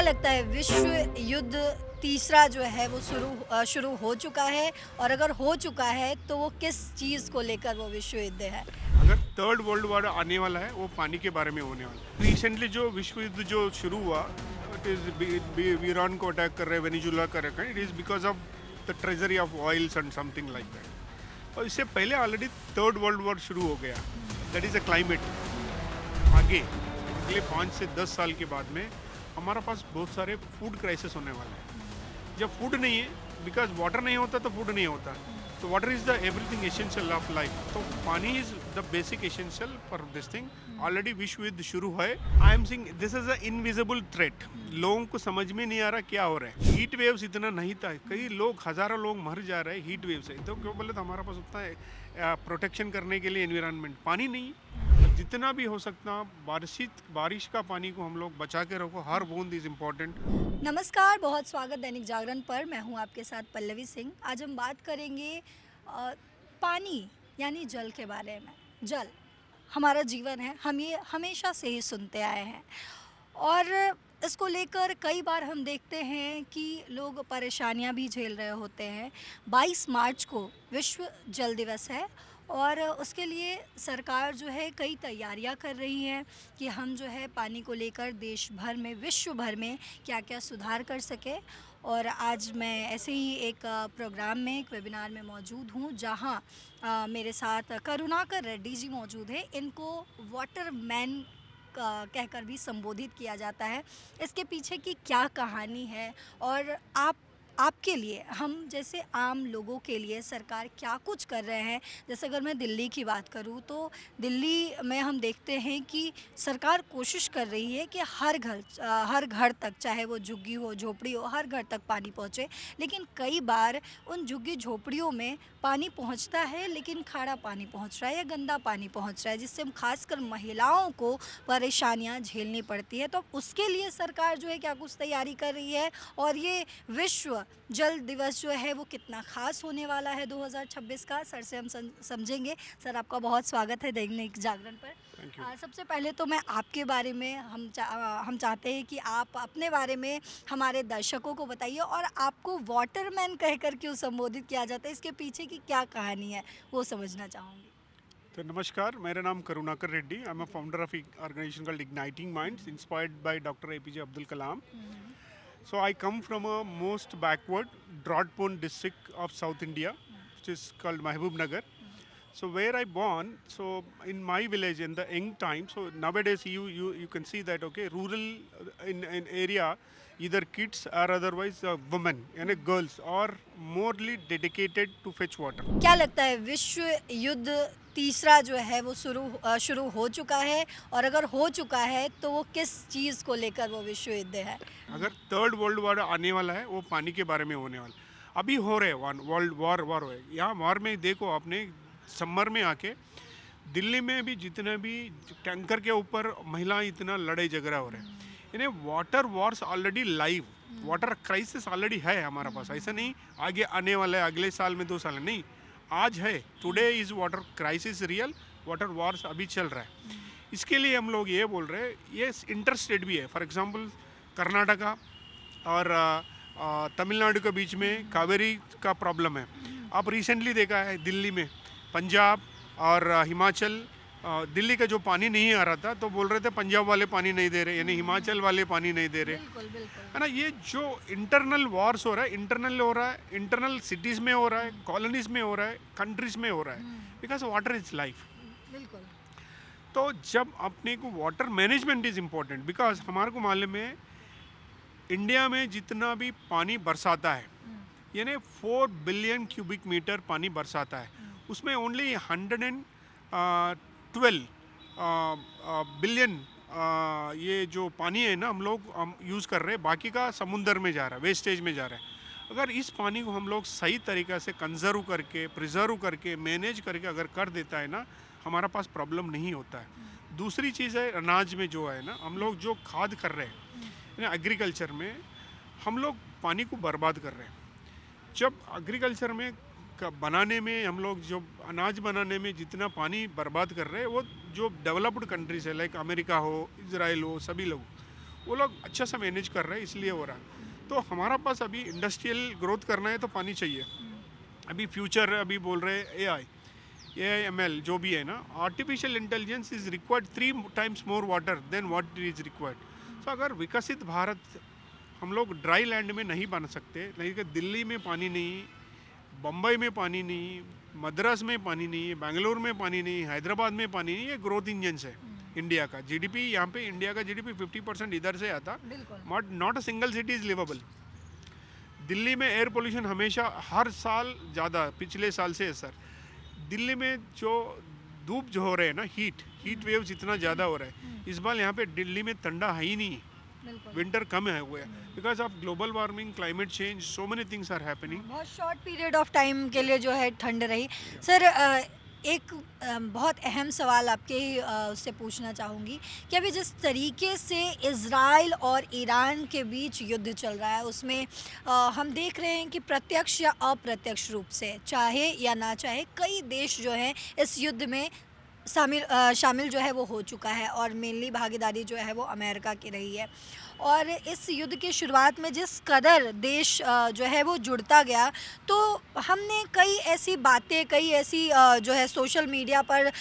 लगता है विश्व युद्ध तीसरा जो है वो शुरू हो चुका है और अगर हो चुका है तो वो किस चीज़ को लेकर वो विश्व युद्ध है? अगर थर्ड वर्ल्ड वॉर आने वाला है वो पानी के बारे में होने वाला है। रिसेंटली जो विश्व युद्ध जो शुरू हुआ, इट इज ईरान को अटैक कर रहे हैं, वेनेजुला कर रहे हैं, it is because of the treasury of oils and something like that. और इससे पहले ऑलरेडी थर्ड वर्ल्ड वॉर शुरू हो गया। That is a climate. आगे अगले 5 से 10 साल के बाद में हमारा पास बहुत सारे फूड क्राइसिस होने वाले हैं। जब फूड नहीं है, बिकॉज वाटर नहीं होता तो फूड नहीं होता, तो water is the everything essential of life. तो पानी is the basic essential for this thing. Already विश्व युद्ध शुरू है। I am Singh this is a invisible threat. लोगों को समझ में नहीं आ रहा क्या हो रहा है। हीट वेव्स इतना नहीं था, कई लोग, हजारों लोग मर जा रहे हैं हीट वेव से। तो क्यों बोले, तो हमारा पास उतना है प्रोटेक्शन करने के लिए एनवायरनमेंट पानी नहीं। जितना भी हो सकता बारिश का पानी को हम लोग बचा के रखो। हर बूंद इज इम्पोर्टेंट। नमस्कार, बहुत स्वागत दैनिक जागरण पर। मैं हूं आपके साथ पल्लवी सिंह। आज हम बात करेंगे पानी यानी जल के बारे में। जल हमारा जीवन है, हम ये हमेशा से ही सुनते आए हैं और इसको लेकर कई बार हम देखते हैं कि लोग परेशानियां भी झेल रहे होते हैं। 22 मार्च को विश्व जल दिवस है और उसके लिए सरकार जो है कई तैयारियां कर रही है कि हम जो है पानी को लेकर देश भर में, विश्व भर में क्या क्या सुधार कर सके। और आज मैं ऐसे ही एक प्रोग्राम में, एक वेबिनार में मौजूद हूँ जहाँ मेरे साथ करुणाकर रेड्डी जी मौजूद हैं। इनको वाटर मैन कहकर भी संबोधित किया जाता है। इसके पीछे की क्या कहानी है और आपके लिए, हम जैसे आम लोगों के लिए सरकार क्या कुछ कर रहे हैं। जैसे अगर मैं दिल्ली की बात करूं तो दिल्ली में हम देखते हैं कि सरकार कोशिश कर रही है कि हर घर तक, चाहे वो झुग्गी हो, झोपड़ी हो, हर घर तक पानी पहुंचे। लेकिन कई बार उन झुग्गी झोपड़ियों में पानी पहुंचता है लेकिन खारा पानी पहुंच रहा है या गंदा पानी पहुंच रहा है, जिससे खासकर महिलाओं को परेशानियां झेलनी पड़ती है। तो अब उसके लिए सरकार जो है क्या कुछ तैयारी कर रही है और ये विश्व जल दिवस जो है वो कितना खास होने वाला है 2026 का, सर से हम समझेंगे। सर, आपका बहुत स्वागत है दैनिक जागरण पर। Thank you. सबसे पहले तो मैं आपके बारे में, हम चाहते हैं कि आप अपने बारे में हमारे दर्शकों को बताइए और आपको वाटरमैन कहकर क्यों संबोधित किया जाता है, इसके पीछे की क्या कहानी है वो समझना चाहूँगी। तो नमस्कार, मेरा नाम Karunakar Reddy. I am a founder of organisation called igniting minds, inspired by doctor APJ Abdul Kalam. So I come from a most backward, drought-prone district of South India, which is called Mahbubnagar. So where I born, so in my village in the young time, so nowadays you can see that, okay, rural in area, either kids or otherwise women and girls are morely dedicated to fetch water. क्या लगता है विश्व युद्ध तीसरा जो है वो शुरू हो चुका है और अगर हो चुका है तो वो किस चीज़ को लेकर वो विश्व युद्ध है? अगर थर्ड वर्ल्ड वॉर आने वाला है वो पानी के बारे में होने वाला है। अभी हो रहे वर्ल्ड वॉर हो रहे। यहाँ वॉर में देखो आपने, समर में आके दिल्ली में भी जितना भी टैंकर के ऊपर महिलाएं इतना लड़ाई झगड़ा हो रहे हैं। इन्हें water Wars already live, water crisis already है हमारा पास। ऐसा नहीं आगे आने वाला है, अगले साल में 2 साल में नहीं, आज है। Today is water crisis real, water Wars अभी चल रहा है। इसके लिए हम लोग ये बोल रहे हैं, ये इंटर स्टेट भी है। फॉर एग्जांपल कर्नाटका और तमिलनाडु के बीच में कावेरी का प्रॉब्लम है। आप रिसेंटली देखा है दिल्ली में, पंजाब और हिमाचल, दिल्ली का जो पानी नहीं आ रहा था तो बोल रहे थे पंजाब वाले पानी नहीं दे रहे, यानी हिमाचल वाले पानी नहीं दे रहे, बिल्कुल बिल्कुल। है ना। ये जो इंटरनल वॉर्स हो रहा है, इंटरनल सिटीज़ में हो रहा है, कॉलोनीज में हो रहा है, कंट्रीज में हो रहा है, बिकॉज वाटर इज लाइफ। बिल्कुल। तो जब अपने को water management is important, because हमारे को मालूम है इंडिया में जितना भी पानी बरसाता है, यानी 4 बिलियन क्यूबिक मीटर पानी बरसाता है, उसमें ओनली 112 बिलियन ये जो पानी है ना, हम यूज़ कर रहे हैं, बाकी का समुंदर में जा रहा है, वेस्टेज में जा रहा है। अगर इस पानी को हम लोग सही तरीक़ा से कंजर्व करके, प्रिजर्व करके, मैनेज करके अगर कर देता है ना, हमारा पास प्रॉब्लम नहीं होता है। दूसरी चीज़ है अनाज में जो है ना, हम लोग जो खाद कर रहे हैं एग्रीकल्चर में, हम लोग पानी को बर्बाद कर रहे हैं। जब एग्रीकल्चर में बनाने में, हम लोग जो अनाज बनाने में जितना पानी बर्बाद कर रहे हैं, वो जो डेवलप्ड कंट्रीज है, लाइक अमेरिका हो, इजराइल हो, सभी लोग वो लोग अच्छा सा मैनेज कर रहे हैं, इसलिए हो रहा है। तो हमारा पास अभी इंडस्ट्रियल ग्रोथ करना है तो पानी चाहिए। अभी फ्यूचर अभी बोल रहे हैं AI ML जो भी है ना, artificial intelligence is required 3 times more water than what is required. तो अगर विकसित भारत हम लोग ड्राई लैंड में नहीं बन सकते, नहीं कि दिल्ली में पानी नहीं, बम्बई में पानी नहीं, मद्रास में पानी नहीं, बेंगलोर में पानी नहीं, हैदराबाद में पानी नहीं, ये ग्रोथ इंजन्स है इंडिया का। जीडीपी यहाँ पे इंडिया का जीडीपी 50% इधर से आता, but not a single city is liveable. Delhi में एयर पोल्यूशन हमेशा हर साल ज़्यादा, पिछले साल से है सर। दिल्ली में जो धूप जो हो रहे हैं ना, हीट वेव्स इतना ज़्यादा हो रहा है। इस बार यहाँ पे दिल्ली में ठंडा है ही नहीं, विंटर कम है हुआ है, because of global warming, climate change, so many things are happening. बहुत शॉर्ट पीरियड ऑफ टाइम के लिए जो है ठंड रही। सर एक बहुत अहम सवाल आपके ही उससे पूछना चाहूँगी कि अभी जिस तरीके से इज़राइल और ईरान के बीच युद्ध चल रहा है, उसमें हम देख रहे हैं कि प्रत्यक्ष या अप्रत्यक्ष रूप से, चाहे या ना चाहे, कई देश जो हैं इस युद्ध में शामिल जो है वो हो चुका है, और मेनली भागीदारी जो है वो अमेरिका की रही है। और इस युद्ध की शुरुआत में जिस कदर देश जो है वो जुड़ता गया, तो हमने कई ऐसी बातें, कई ऐसी जो है सोशल मीडिया पर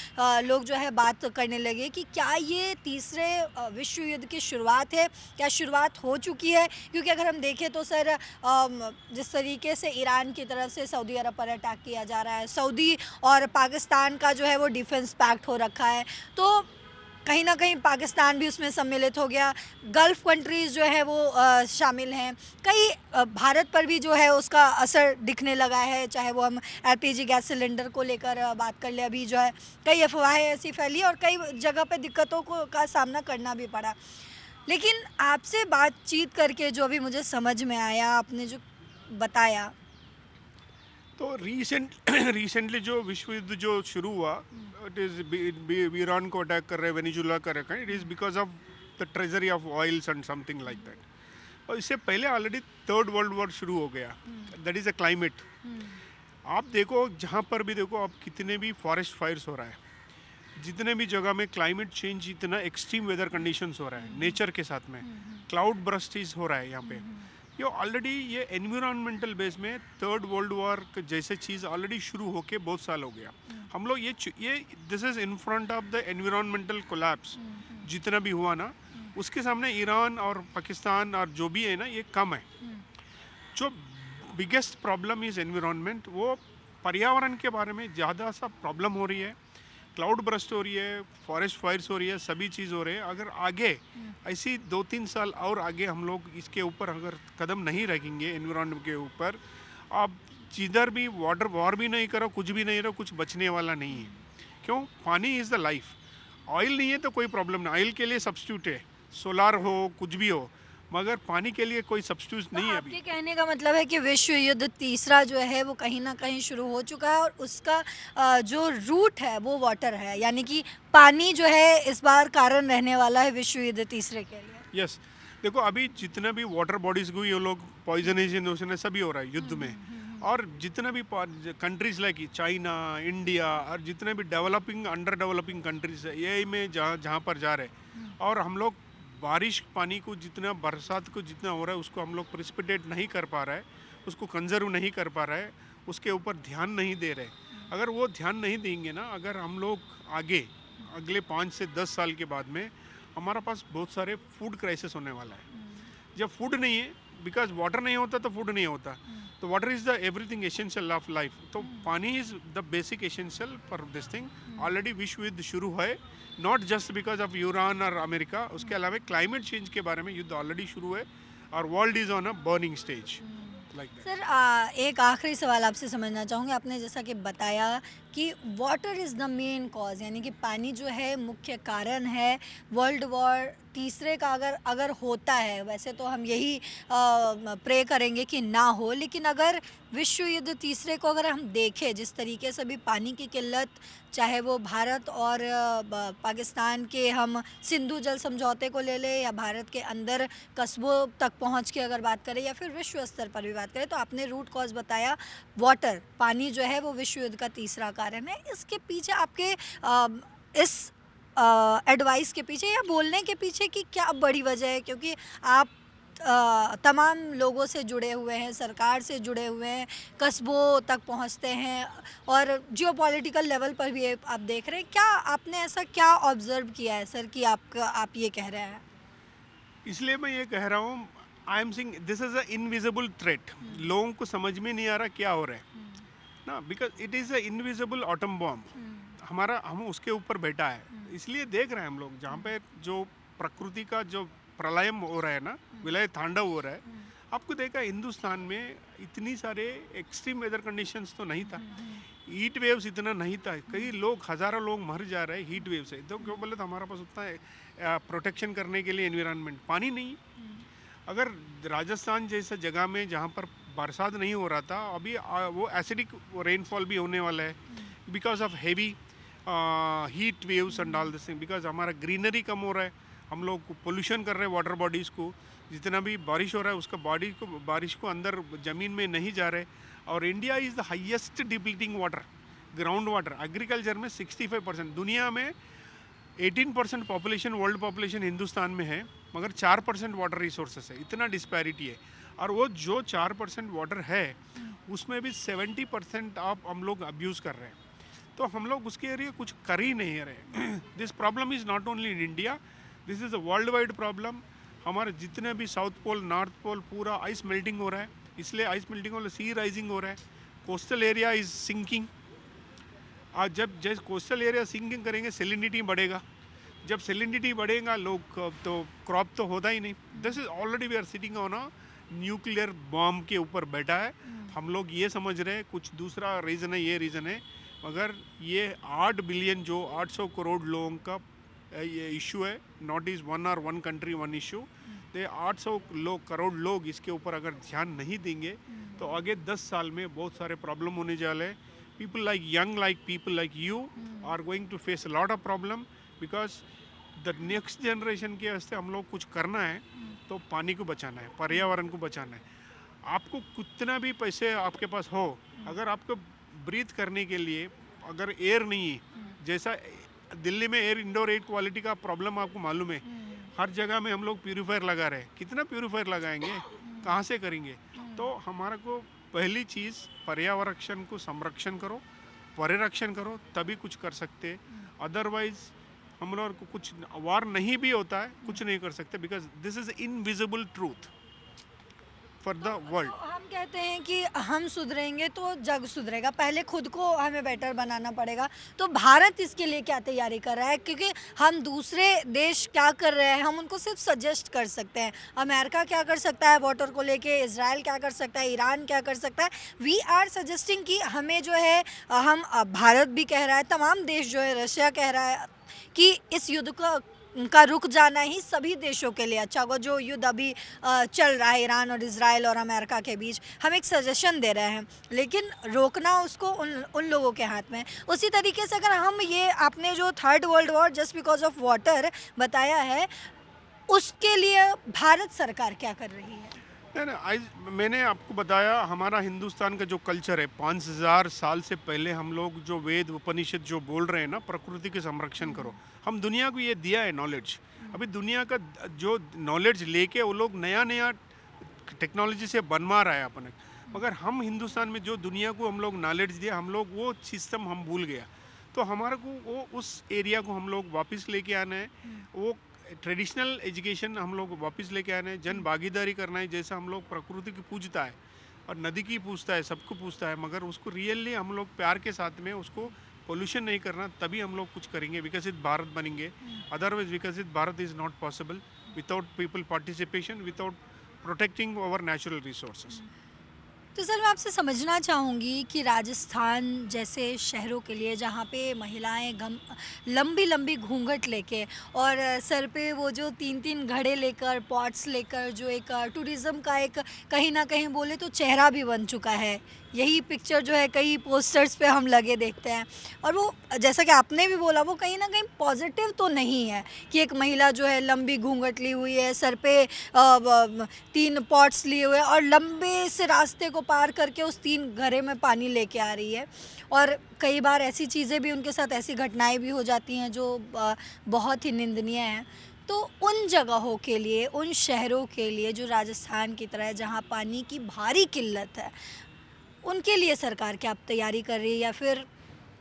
लोग जो है बात करने लगे कि क्या ये तीसरे विश्व युद्ध की शुरुआत है, क्या शुरुआत हो चुकी है? क्योंकि अगर हम देखें तो सर जिस तरीके से ईरान की तरफ से सऊदी अरब पर अटैक किया जा रहा है, सऊदी और पाकिस्तान का जो है वो डिफेंस पैक्ट हो रखा है, तो कहीं ना कहीं पाकिस्तान भी उसमें सम्मिलित हो गया, गल्फ़ कंट्रीज़ जो है वो शामिल हैं, कई भारत पर भी जो है उसका असर दिखने लगा है, चाहे वो हम LPG गैस सिलेंडर को लेकर बात कर ले। अभी जो है कई अफवाहें ऐसी फैली और कई जगह पे दिक्कतों का सामना करना भी पड़ा। लेकिन आपसे बातचीत करके जो भी मुझे समझ में आया, आपने जो बताया, तो रिसेंटली जो विश्व युद्ध जो शुरू हुआ, इट इज ईरान को अटैक कर रहे हैं, वेनेजुला कर रहे हैं, it is because of the treasury of oils and something like that. और इससे पहले ऑलरेडी थर्ड वर्ल्ड वॉर शुरू हो गया, दैट इज़ अ क्लाइमेट। आप देखो जहाँ पर भी देखो, आप कितने भी फॉरेस्ट फायर्स हो रहा है, जितने भी जगह में क्लाइमेट चेंज, इतना एक्सट्रीम वेदर कंडीशंस हो रहा है नेचर के साथ में, क्लाउड बर्स्टिस हो रहा है यहाँ पे, ये ऑलरेडी ये एनवायरमेंटल बेस में थर्ड वर्ल्ड वॉर जैसे चीज़ ऑलरेडी शुरू होके बहुत साल हो गया। हम लोग ये this is in front of the environmental collapse जितना भी हुआ ना, उसके सामने ईरान और पाकिस्तान और जो भी है ना, ये कम है। जो बिगेस्ट प्रॉब्लम इज एनवायरनमेंट, वो पर्यावरण के बारे में ज़्यादा सा प्रॉब्लम हो रही है, क्लाउड बर्स्ट हो रही है, फॉरेस्ट फायर्स हो रही है, सभी चीज़ हो रही है। अगर आगे ऐसी 2-3 साल और आगे हम लोग इसके ऊपर अगर कदम नहीं रखेंगे एनवायरनमेंट के ऊपर, आप जिधर भी वाटर वॉर भी नहीं करो, कुछ भी नहीं रहो, कुछ बचने वाला नहीं है। क्यों? पानी इज़ द लाइफ। ऑयल नहीं है तो कोई प्रॉब्लम नहीं, ऑयल के लिए सब्स्टिट्यूट है, सोलार हो, कुछ भी हो, मगर पानी के लिए कोई सब्स्टिट्यूट नहीं है अभी। आपके कहने का मतलब है कि विश्व युद्ध तीसरा जो है वो कहीं ना कहीं शुरू हो चुका है, और उसका जो रूट है वो वाटर है, यानी कि पानी जो है इस बार कारण रहने वाला है विश्व युद्ध तीसरे के लिए। यस, देखो अभी जितना भी वाटर बॉडीज को ये लोग पॉइजनेशन ओशन सभी हो रहा है युद्ध में, और जितना भी कंट्रीज लाइक चाइना, इंडिया और जितने भी डेवलपिंग, अंडर डेवलपिंग कंट्रीज है, ये में जहाँ पर जा रहे हैं, और हम लोग बारिश पानी को जितना, बरसात को जितना हो रहा है, उसको हम लोग प्रिसिपिटेट नहीं कर पा रहा है, उसको कंजर्व नहीं कर पा रहा है, उसके ऊपर ध्यान नहीं दे रहे। अगर वो ध्यान नहीं देंगे ना, अगर हम लोग आगे अगले 5 से 10 साल के बाद में हमारा पास बहुत सारे फूड क्राइसिस होने वाला है। जब फूड नहीं है, बिकॉज वाटर नहीं होता तो फूड नहीं होता, तो water is the everything essential of life. तो पानी is the basic essential for this thing. Already विश्व युद्ध शुरू है, not just because of Iran और अमेरिका, उसके अलावा क्लाइमेट चेंज के बारे में युद्ध ऑलरेडी शुरू है, और world is on a burning stage like that. Sir एक आखिरी सवाल आपसे समझना चाहूँगी। आपने जैसा कि बताया कि water is the main cause, यानी कि पानी जो है मुख्य कारण है वर्ल्ड वॉर तीसरे का अगर होता है। वैसे तो हम यही प्रे करेंगे कि ना हो, लेकिन अगर विश्व युद्ध तीसरे को अगर हम देखें, जिस तरीके से भी पानी की किल्लत, चाहे वो भारत और पाकिस्तान के हम सिंधु जल समझौते को ले लें, या भारत के अंदर कस्बों तक पहुंच के अगर बात करें, या फिर विश्व स्तर पर भी बात करें, तो आपने रूट कॉज बताया वाटर, पानी जो है वो विश्व युद्ध का तीसरा कारण है। इसके पीछे आपके इस एडवाइस के पीछे या बोलने के पीछे की क्या बड़ी वजह है? क्योंकि आप तमाम लोगों से जुड़े हुए हैं, सरकार से जुड़े हुए हैं, कस्बों तक पहुंचते हैं और जियोपॉलिटिकल लेवल पर भी आप देख रहे हैं। क्या आपने ऐसा क्या ऑब्जर्व किया है सर कि आप ये कह रहे हैं? इसलिए मैं ये कह रहा हूँ, I am Singh this is a invisible threat. लोगों को समझ में नहीं आ रहा क्या हो रहा है ना, because it is a invisible autumn bomb. हमारा हम उसके ऊपर बैठा है, इसलिए देख रहे हैं हम लोग जहाँ पे जो प्रकृति का जो प्रलयम हो रहा है ना, विलय तांडव हो रहा है। आपको देखा हिंदुस्तान में इतनी सारे एक्सट्रीम वेदर कंडीशंस तो नहीं था, हीट वेव्स इतना नहीं था, कई लोग हज़ारों लोग मर जा रहे हैं हीट वेव से। तो क्यों बोले तो हमारे पास उतना प्रोटेक्शन करने के लिए एनवायरनमेंट पानी नहीं। अगर राजस्थान जैसा जगह में जहाँ पर बरसात नहीं हो रहा था, अभी वो एसिडिक रेनफॉल भी होने वाला है because of heavy heat waves and all this thing. Because हमारा ग्रीनरी कम हो रहा है, हम लोग पोल्यूशन कर रहे हैं वाटर बॉडीज़ को, जितना भी बारिश हो रहा है उसका बारिश को अंदर ज़मीन में नहीं जा रहे। और India is the highest depleting water, ground water. Agriculture में 65%, दुनिया में 18% पॉपुलेशन, वर्ल्ड पॉपुलेशन हिंदुस्तान में है, मगर 4% वाटर रिसोर्सेस है। इतना डिस्पैरिटी है। और वो जो 4% वाटर है उसमें भी 70% आप हम लोग अब्यूज़ कर रहे हैं। तो हम लोग उसके लिए कुछ कर ही नहीं रहे। This problem is not only in India, this is a world wide problem. हमारे जितने भी साउथ पोल, नॉर्थ पोल, पूरा आइस मेल्टिंग हो रहा है, इसलिए आइस मेल्टिंग हो, सी राइजिंग हो रहा है, कोस्टल एरिया इज़ सिंकिंग। आज जब जैसे कोस्टल एरिया सिंकिंग करेंगे सेलिनिटी बढ़ेगा, जब सेलिनिटी बढ़ेगा लोग तो क्रॉप तो होता ही नहीं। This is already we are sitting on a nuclear bomb के ऊपर बैठा है। हम लोग ये समझ रहे हैं कुछ दूसरा रीज़न है, ये रीज़न है, मगर ये 8 बिलियन जो 800 करोड़ लोगों का ये इशू है, नॉट इज़ वन और वन कंट्री वन इशू। तो 800 करोड़ लोग इसके ऊपर अगर ध्यान नहीं देंगे तो आगे 10 साल में बहुत सारे प्रॉब्लम होने जा रहे हैं। people like people like you are going to face a lot of problem because the next generation के वास्ते हम लोग कुछ करना है तो पानी को बचाना है, पर्यावरण को बचाना है। आपको कितना भी पैसे आपके पास हो, अगर आपको ब्रीथ करने के लिए अगर एयर नहीं है, जैसा दिल्ली में एयर, इंडोर एयर क्वालिटी का प्रॉब्लम आपको मालूम है, हर जगह में हम लोग प्यूरीफायर लगा रहे हैं। कितना प्यूरीफायर लगाएंगे, कहाँ से करेंगे? तो हमारा को पहली चीज़ पर्यावरण को संरक्षण करो, परिरक्षण करो, तभी कुछ कर सकते। अदरवाइज हम लोग को कुछ वार नहीं भी होता है, कुछ नहीं कर सकते, because this is invisible truth for the world. हम कहते हैं कि हम सुधरेंगे तो जग सुधरेगा, पहले खुद को हमें बेटर बनाना पड़ेगा। तो भारत इसके लिए क्या तैयारी कर रहा है? क्योंकि हम दूसरे देश क्या कर रहे हैं हम उनको सिर्फ सजेस्ट कर सकते हैं। अमेरिका क्या कर सकता है वाटर को लेके, इजराइल क्या कर सकता है, ईरान क्या कर सकता है। वी आर सजेस्टिंग कि हमें जो है हम भारत भी कह रहा है, तमाम देश जो है, रशिया कह रहा है कि इस युद्ध का रुक जाना ही सभी देशों के लिए अच्छा होगा। जो युद्ध अभी चल रहा है ईरान और इजराइल और अमेरिका के बीच, हम एक सजेशन दे रहे हैं, लेकिन रोकना उसको उन लोगों के हाथ में है। उसी तरीके से अगर हम ये आपने जो third world war just because of water बताया है, उसके लिए भारत सरकार क्या कर रही है? नहीं, आज मैंने आपको बताया हमारा हिंदुस्तान का जो कल्चर है, 5000 साल से पहले हम लोग जो वेद उपनिषद जो बोल रहे हैं ना, प्रकृति के संरक्षण करो, हम दुनिया को ये दिया है नॉलेज। अभी दुनिया का जो नॉलेज लेके वो लोग नया नया टेक्नोलॉजी से बनवा रहा है अपने, मगर हम हिंदुस्तान में जो दुनिया को हम लोग नॉलेज दिया, हम लोग वो सिस्टम हम भूल गया। तो हमारे को वो उस एरिया को हम लोग वापस लेके आना है, वो ट्रेडिशनल एजुकेशन हम लोग वापस लेके आना है, जन भागीदारी करना है। जैसा हम लोग प्रकृति की पूजता है और नदी की पूजता है, सबको पूजता है, मगर उसको रियली हम लोग प्यार के साथ में उसको पोल्यूशन नहीं करना, तभी हम लोग कुछ करेंगे, विकसित भारत बनेंगे। अदरवाइज विकसित Bharat is not possible without people participation, without protecting our natural resources. तो सर मैं आपसे समझना चाहूँगी कि राजस्थान जैसे शहरों के लिए जहाँ पे महिलाएं लंबी लंबी घूंघट लेके और सर पे वो जो 3-3 घड़े लेकर, पॉट्स लेकर, जो एक टूरिज़्म का एक कहीं ना कहीं बोले तो चेहरा भी बन चुका है यही पिक्चर जो है कई पोस्टर्स पे हम लगे देखते हैं, और वो जैसा कि आपने भी बोला वो कहीं ना कहीं पॉजिटिव तो नहीं है कि एक महिला जो है लंबी घूंघट ली हुई है, सर पे 3 पॉट्स लिए हुए और लंबे से रास्ते को पार करके उस 3 घड़े में पानी लेके आ रही है। और कई बार ऐसी चीज़ें भी उनके साथ, ऐसी घटनाएं भी हो जाती हैं जो बहुत ही निंदनीय हैं। तो उन जगहों के लिए, उन शहरों के लिए जो राजस्थान की तरह है जहाँ पानी की भारी किल्लत है, उनके लिए सरकार क्या तैयारी कर रही है, या फिर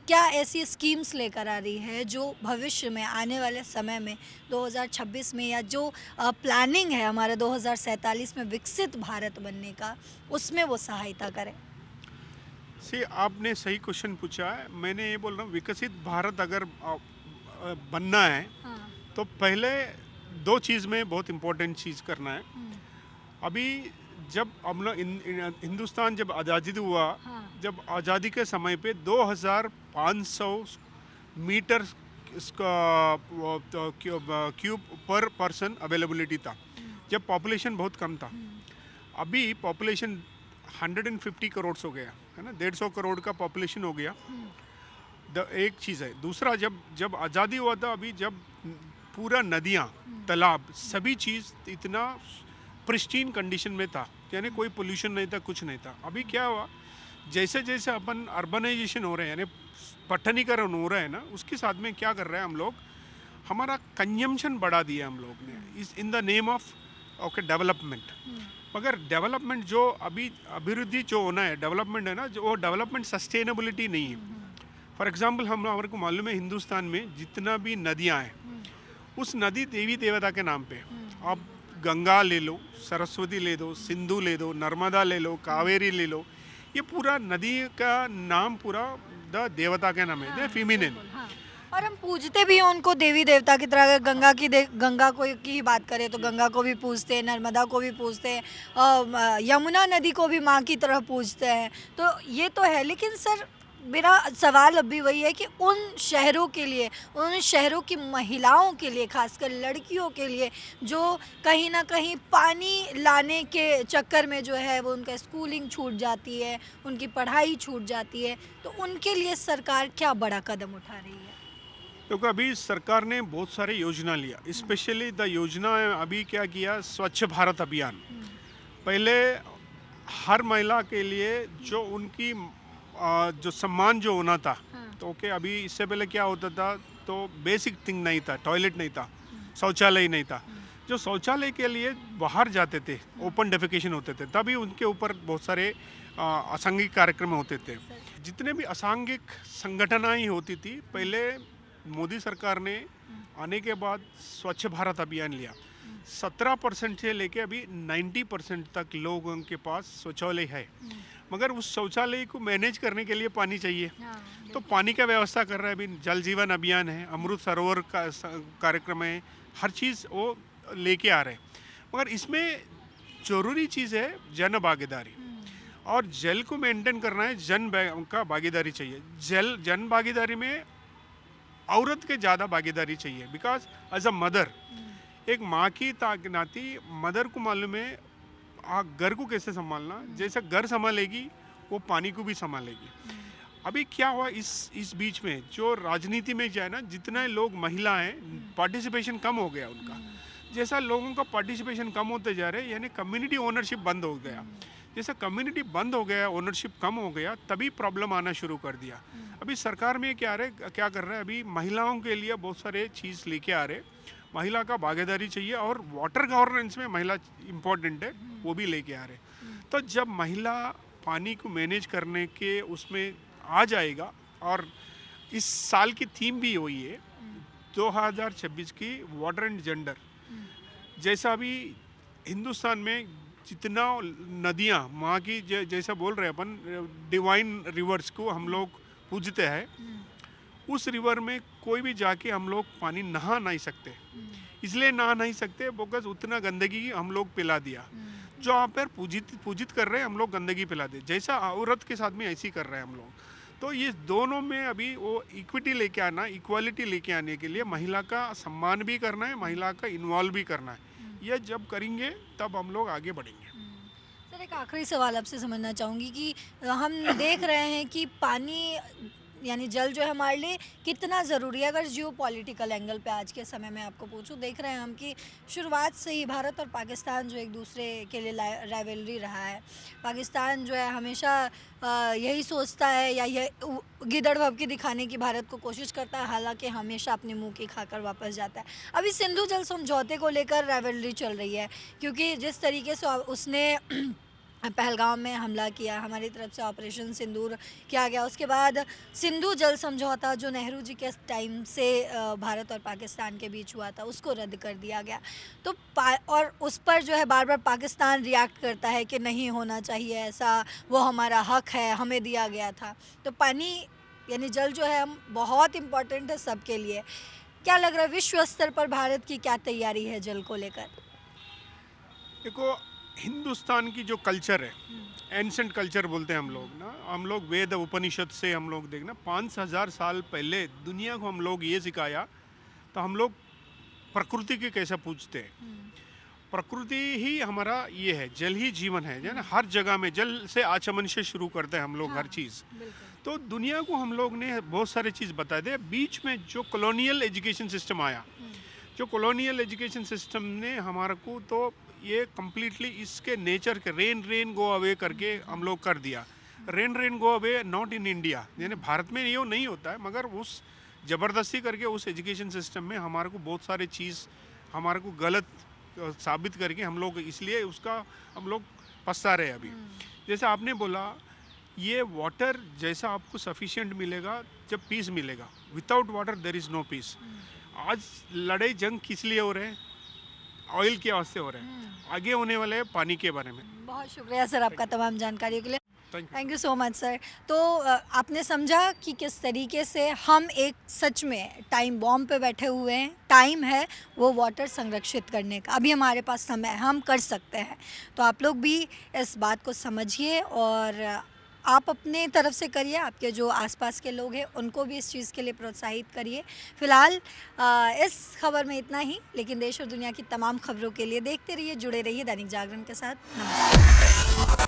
क्या ऐसी स्कीम्स लेकर आ रही है जो भविष्य में आने वाले समय में 2026 में, या जो प्लानिंग है हमारे 2047 में विकसित भारत बनने का, उसमें वो सहायता करें? से आपने सही क्वेश्चन पूछा है। मैंने ये बोल रहा हूँ, विकसित भारत अगर बनना है हाँ। तो पहले 2 चीज़ में बहुत इम्पोर्टेंट चीज़ करना है। अभी जब हम लोग हिंदुस्तान जब आज़ादी हुआ, हाँ। जब आज़ादी के समय पे 2500 मीटर क्यूब पर पर्सन अवेलेबिलिटी था, जब पॉपुलेशन बहुत कम था। अभी पॉपुलेशन 150 करोड़ हो गया है ना, 150 करोड़ का पॉपुलेशन हो गया। एक चीज़ है। दूसरा, जब आज़ादी हुआ था, अभी जब पूरा नदियाँ, तालाब, सभी चीज़ इतना प्रिस्टीन कंडीशन में था, यानी कोई पोल्यूशन नहीं था, कुछ नहीं था। अभी क्या हुआ, जैसे जैसे अपन अर्बनाइजेशन हो रहे हैं, यानी पट्टनीकरण हो रहा है ना, उसके साथ में क्या कर रहे हैं हम लोग, हमारा कंजम्पशन बढ़ा दिया हम लोग ने इस in the name of okay development. मगर डेवलपमेंट जो अभी अभिवृद्धि जो होना है, डेवलपमेंट है ना, जो वो डेवलपमेंट सस्टेनेबिलिटी नहीं है। फॉर एग्जांपल हमारे को मालूम है हिंदुस्तान में जितना भी नदियाँ हैं, उस नदी देवी देवता के नाम पे, आप गंगा ले लो, सरस्वती ले दो, सिंधु ले दो, नर्मदा ले लो, कावेरी ले लो, ये पूरा नदी का नाम पूरा द देवता के नाम है, दे फेमिनिन। हाँ। और हम पूजते भी हैं उनको देवी देवता की तरह। अगर गंगा को की ही बात करें तो गंगा को भी पूजते हैं, नर्मदा को भी पूजते हैं, यमुना नदी को भी माँ की तरह पूजते हैं। तो ये तो है, लेकिन सर मेरा सवाल अब भी वही है कि उन शहरों के लिए, उन शहरों की महिलाओं के लिए, खासकर लड़कियों के लिए, जो कहीं ना कहीं पानी लाने के चक्कर में जो है वो उनका स्कूलिंग छूट जाती है, उनकी पढ़ाई छूट जाती है, तो उनके लिए सरकार क्या बड़ा कदम उठा रही है? क्योंकि अभी सरकार ने बहुत सारे योजना लिया, स्पेशली द योजना अभी क्या किया, स्वच्छ भारत अभियान। पहले हर महिला के लिए जो उनकी जो सम्मान जो होना था, तो ओके, अभी इससे पहले क्या होता था, तो बेसिक थिंग नहीं था, टॉयलेट नहीं था, शौचालय नहीं था। जो शौचालय के लिए बाहर जाते थे, ओपन डेफिकेशन होते थे, तभी उनके ऊपर बहुत सारे असांघिक कार्यक्रम होते थे। जितने भी असांघिक संगठनाएं होती थी, पहले मोदी सरकार ने आने के बाद स्वच्छ भारत अभियान लिया। 17% से लेके अभी 90% तक लोगों के पास शौचालय है। मगर उस शौचालय को मैनेज करने के लिए पानी चाहिए, तो पानी का व्यवस्था कर रहा है। अभी जल जीवन अभियान है, अमृत सरोवर का कार्यक्रम है, हर चीज़ वो लेके आ रहे हैं। मगर इसमें ज़रूरी चीज़ है जन भागीदारी, और जल को मेंटेन करना है, का भागीदारी चाहिए। जन भागीदारी में औरत के ज़्यादा भागीदारी चाहिए, बिकॉज एज अ मदर, एक माँ की नाती मदर को मालूम है घर को कैसे संभालना। जैसा घर संभालेगी वो पानी को भी संभालेगी। अभी क्या हुआ इस बीच में, जो राजनीति में जाए ना, जितने लोग महिला हैं, पार्टिसिपेशन कम हो गया उनका। जैसा लोगों का पार्टिसिपेशन कम होते जा रहे, यानी कम्युनिटी ओनरशिप बंद हो गया। जैसा कम्युनिटी बंद हो गया, ओनरशिप कम हो गया, तभी प्रॉब्लम आना शुरू कर दिया। अभी सरकार में क्या कर रहे हैं, अभी महिलाओं के लिए बहुत सारे चीज़ लेके आ रहे। महिला का भागीदारी चाहिए, और वाटर गवर्नेंस में महिला इम्पोर्टेंट है, वो भी लेके आ रहे। तो जब महिला पानी को मैनेज करने के उसमें आ जाएगा, और इस साल की थीम भी वही है 2026 की, वाटर एंड जेंडर। जैसा अभी हिंदुस्तान में जितना नदियाँ माँ की, जैसा बोल रहे अपन, डिवाइन रिवर्स को हम लोग पूजते हैं, उस रिवर में कोई भी जाके हम लोग पानी नहा नहीं सकते। इसलिए नहा नहीं सकते बिकॉज उतना गंदगी हम लोग पिला दिया। जो आप पर पूजित कर रहे हैं, हम लोग गंदगी पिला दे। जैसा औरत के साथ में ऐसे ही कर रहे हैं हम लोग। तो ये दोनों में अभी वो इक्विटी लेके आना, इक्वालिटी लेके आने के लिए महिला का सम्मान भी करना है, महिला का इन्वॉल्व भी करना है। ये जब करेंगे तब हम लोग आगे बढ़ेंगे। सर, सर एक आखिरी सवाल आपसे समझना चाहूँगी कि हम देख रहे हैं कि पानी यानी जल जो है हमारे लिए कितना ज़रूरी है। अगर जियो पॉलिटिकल एंगल पे आज के समय में आपको पूछूं, देख रहे हैं हम कि शुरुआत से ही भारत और पाकिस्तान जो एक दूसरे के लिए राइवलरी रहा है। पाकिस्तान जो है हमेशा यही सोचता है या ये गिदड़ भभकी दिखाने की भारत को कोशिश करता है, हालांकि हमेशा अपने मुंह की खाकर वापस जाता है। अभी सिंधु जल समझौते को लेकर राइवलरी चल रही है, क्योंकि जिस तरीके से उसने पहलगाम में हमला किया, हमारी तरफ से ऑपरेशन सिंदूर किया गया, उसके बाद सिंधु जल समझौता जो नेहरू जी के टाइम से भारत और पाकिस्तान के बीच हुआ था उसको रद्द कर दिया गया। तो और उस पर जो है बार बार पाकिस्तान रिएक्ट करता है कि नहीं होना चाहिए ऐसा, वो हमारा हक है, हमें दिया गया था। तो पानी यानी जल जो है हम बहुत इम्पॉर्टेंट है सबके लिए। क्या लग रहा है विश्व स्तर पर भारत की क्या तैयारी है जल को लेकर? देखो, हिंदुस्तान की जो कल्चर है, एंसेंट कल्चर बोलते हैं हम लोग ना, हम लोग वेद उपनिषद से हम लोग देखना 5,000 साल पहले दुनिया को हम लोग ये सिखाया। तो हम लोग प्रकृति के कैसे पूजते हैं, प्रकृति ही हमारा ये है, जल ही जीवन है ना। हर जगह में जल से आचमन से शुरू करते हैं हम लोग हर चीज़। तो दुनिया को हम लोग ने बहुत सारी चीज़ बता दे। बीच में जो कॉलोनियल एजुकेशन सिस्टम आया, जो कॉलोनियल एजुकेशन सिस्टम ने हमारे को तो ये कम्प्लीटली इसके नेचर के रेन गो अवे करके हम लोग कर दिया। Rain go away not in India, यानी भारत में ये नहीं होता है, मगर उस ज़बरदस्ती करके उस एजुकेशन सिस्टम में हमारे को बहुत सारे चीज़ हमारे को गलत साबित करके हम लोग इसलिए उसका हम लोग पछता रहे अभी। जैसे आपने बोला, ये वाटर जैसा आपको सफिशिएंट मिलेगा जब पीस मिलेगा, without water there is no peace. आज लड़ाई जंग किस लिए हो रहे हैं? ऑयल के वास्ते हो रहे हैं, आगे होने वाले हैं पानी के बारे में। बहुत शुक्रिया सर आपका तमाम जानकारी के लिए। Thank thank you so much sir. तो आपने समझा कि किस तरीके से हम एक सच में टाइम बॉम्ब पे बैठे हुए हैं। टाइम है वो वाटर संरक्षित करने का, अभी हमारे पास समय है, हम कर सकते हैं। तो आप लोग भी इस बात को समझिए और आप अपने तरफ से करिए, आपके जो आसपास के लोग हैं उनको भी इस चीज़ के लिए प्रोत्साहित करिए। फ़िलहाल इस खबर में इतना ही, लेकिन देश और दुनिया की तमाम खबरों के लिए देखते रहिए, जुड़े रहिए दैनिक जागरण के साथ। नमस्कार।